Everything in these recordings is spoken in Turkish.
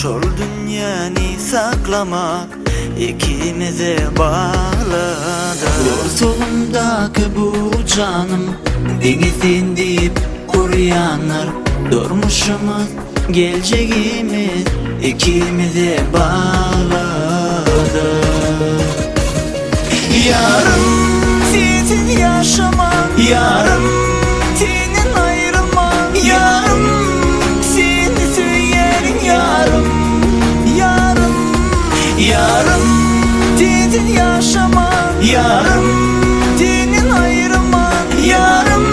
Şol dünyanı saklamak ikimize bağladı. Solumdaki bu canım denizin deyip uyanır. Durmuşumuz geleceğimiz ikimize bağladı. Yarım senin yaşaman, yarım senin ayrılman, yarım seni söylerim, yarım, yarım, yarım senin yaşaman, yarım senin ayrılman, yarım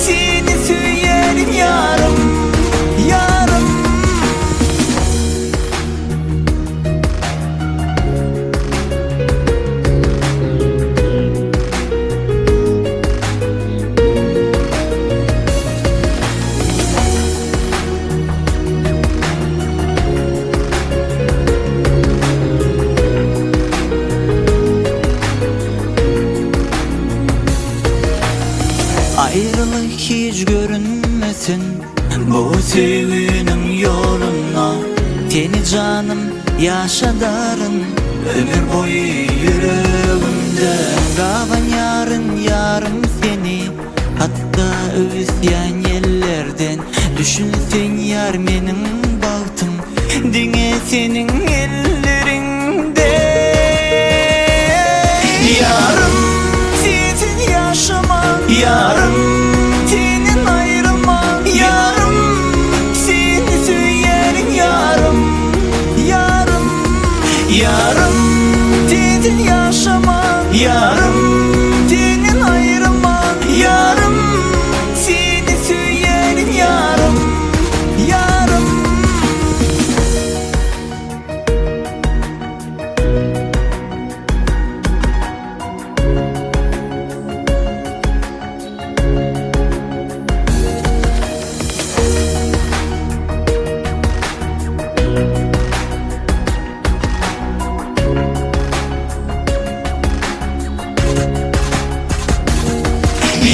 seni söylerim, yarım, yarım. Ayrılık hiç görünmesin bu sevginin yoluna. Seni canım yaşadarım ömür boyu yüreğimde. Ravan yarın yarım seni, hatta özleyen yerlerden. Düşünsen yar benim bahtım dine senin ellerinde. Yarım sizin yaşaman, yarım senin ayrılman, yarım seni söylerim, yarım, yarım, yarım sizin yaşaman, yarım senin ayrılman, yarım seni söylerim, yarım, yarım.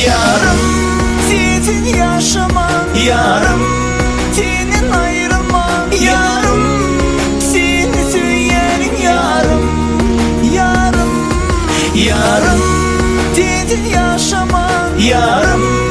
Yarım sizin yaşaman, yarım senin ayrılman, yarım seni söylerim, yarım, yarım, yarım sizin yaşaman, yarım